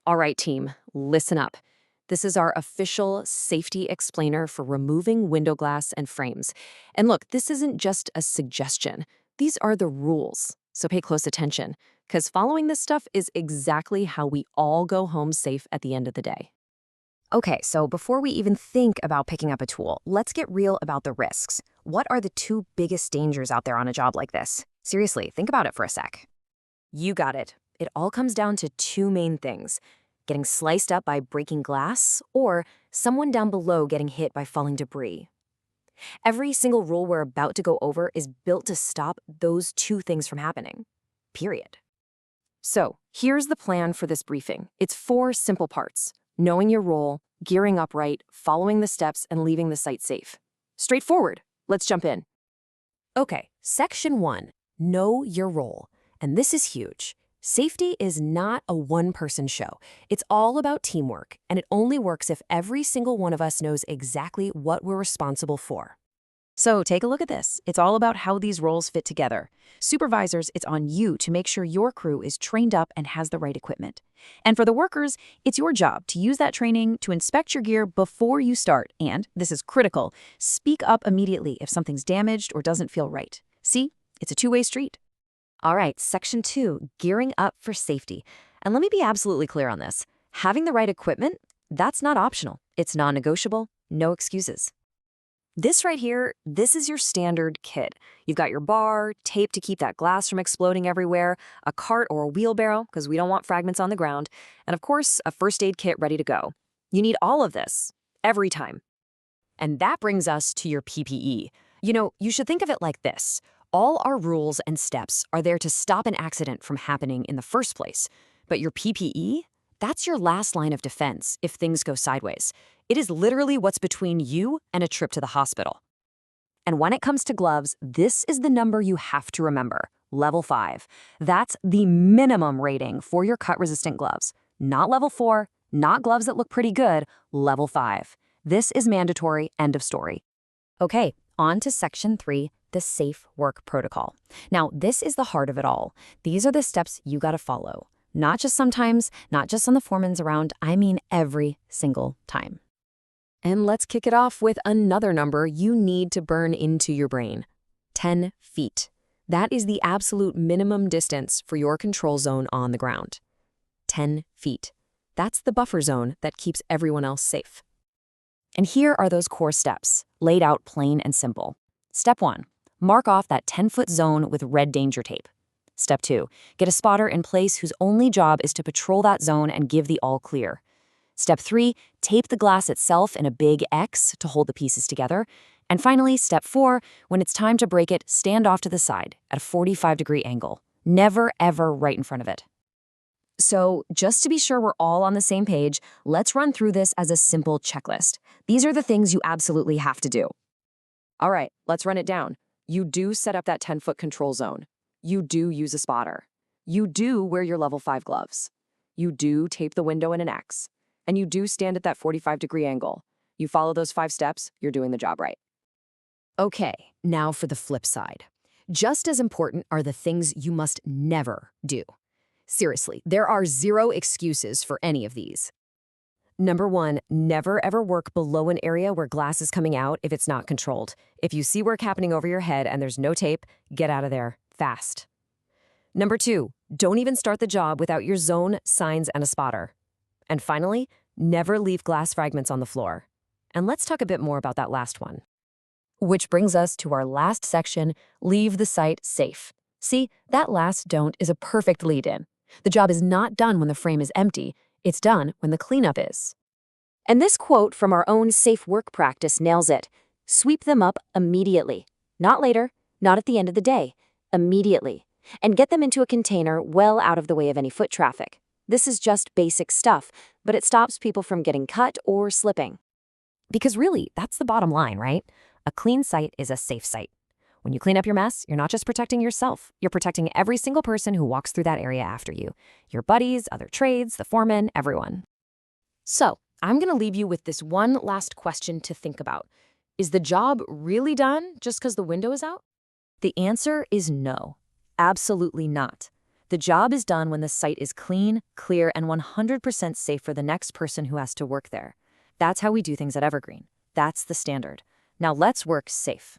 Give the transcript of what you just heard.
All right, team, listen up. This is our official safety explainer for removing window glass and frames. And look, this isn't just a suggestion. These are the rules. So pay close attention, because following this stuff is exactly how we all go home safe at the end of the day. Okay, so before we even think about picking up a tool, let's get real about the risks. What are the two biggest dangers out there on a job like this? Seriously, think about it for a sec. You got it. It all comes down to two main things: getting sliced up by breaking glass, or someone down below getting hit by falling debris. Every single rule we're about to go over is built to stop those two things from happening. Period. So, here's the plan for this briefing. It's 4 simple parts: knowing your role, gearing up right, following the steps, and leaving the site safe. Straightforward. Let's jump in. Okay, section 1, know your role. And this is huge. Safety is not a one-person show. It's all about teamwork, and it only works if every single one of us knows exactly what we're responsible for. So take a look at this. It's all about how these roles fit together. Supervisors, it's on you to make sure your crew is trained up and has the right equipment. And for the workers, it's your job to use that training to inspect your gear before you start. And, this is critical, speak up immediately if something's damaged or doesn't feel right. See? It's a two-way street. All right, section 2, gearing up for safety. And let me be absolutely clear on this. Having the right equipment, that's not optional. It's non-negotiable, no excuses. This right here, this is your standard kit. You've got your bar, tape to keep that glass from exploding everywhere, a cart or a wheelbarrow, because we don't want fragments on the ground, and of course, a first aid kit ready to go. You need all of this, every time. And that brings us to your PPE. You know, you should think of it like this. All our rules and steps are there to stop an accident from happening in the first place. But your PPE? That's your last line of defense if things go sideways. It is literally what's between you and a trip to the hospital. And when it comes to gloves, this is the number you have to remember: level 5. That's the minimum rating for your cut-resistant gloves. Not level 4, not gloves that look pretty good, level 5. This is mandatory, end of story. Okay, on to section 3, the safe work protocol. Now, this is the heart of it all. These are the steps you gotta follow. Not just sometimes, not just when the foreman's around, I mean every single time. And let's kick it off with another number you need to burn into your brain: 10 feet. That is the absolute minimum distance for your control zone on the ground. 10 feet. That's the buffer zone that keeps everyone else safe. And here are those core steps, laid out plain and simple. Step 1, mark off that 10-foot zone with red danger tape. Step 2, get a spotter in place whose only job is to patrol that zone and give the all clear. Step 3, tape the glass itself in a big X to hold the pieces together. And finally, step 4, when it's time to break it, stand off to the side at a 45-degree angle. Never, ever right in front of it. So, just to be sure we're all on the same page, let's run through this as a simple checklist. These are the things you absolutely have to do. All right, let's run it down. You do set up that 10-foot control zone. You do use a spotter. You do wear your level 5 gloves. You do tape the window in an X. And you do stand at that 45-degree angle. You follow those 5 steps, you're doing the job right. Okay, now for the flip side. Just as important are the things you must never do. Seriously, there are 0 excuses for any of these. Number 1, never ever work below an area where glass is coming out if it's not controlled. If you see work happening over your head and there's no tape, get out of there fast. Number 2, don't even start the job without your zone, signs, and a spotter. And finally, never leave glass fragments on the floor. And let's talk a bit more about that last one. Which brings us to our last section: leave the site safe. See, that last don't is a perfect lead-in. The job is not done when the frame is empty. It's done when the cleanup is. And this quote from our own safe work practice nails it. Sweep them up immediately. Not later, not at the end of the day. Immediately. And get them into a container well out of the way of any foot traffic. This is just basic stuff, but it stops people from getting cut or slipping. Because really, that's the bottom line, right? A clean site is a safe site. When you clean up your mess, you're not just protecting yourself. You're protecting every single person who walks through that area after you. Your buddies, other trades, the foreman, everyone. So, I'm going to leave you with this one last question to think about. Is the job really done just because the window is out? The answer is no. Absolutely not. The job is done when the site is clean, clear, and 100% safe for the next person who has to work there. That's how we do things at Evergreen. That's the standard. Now let's work safe.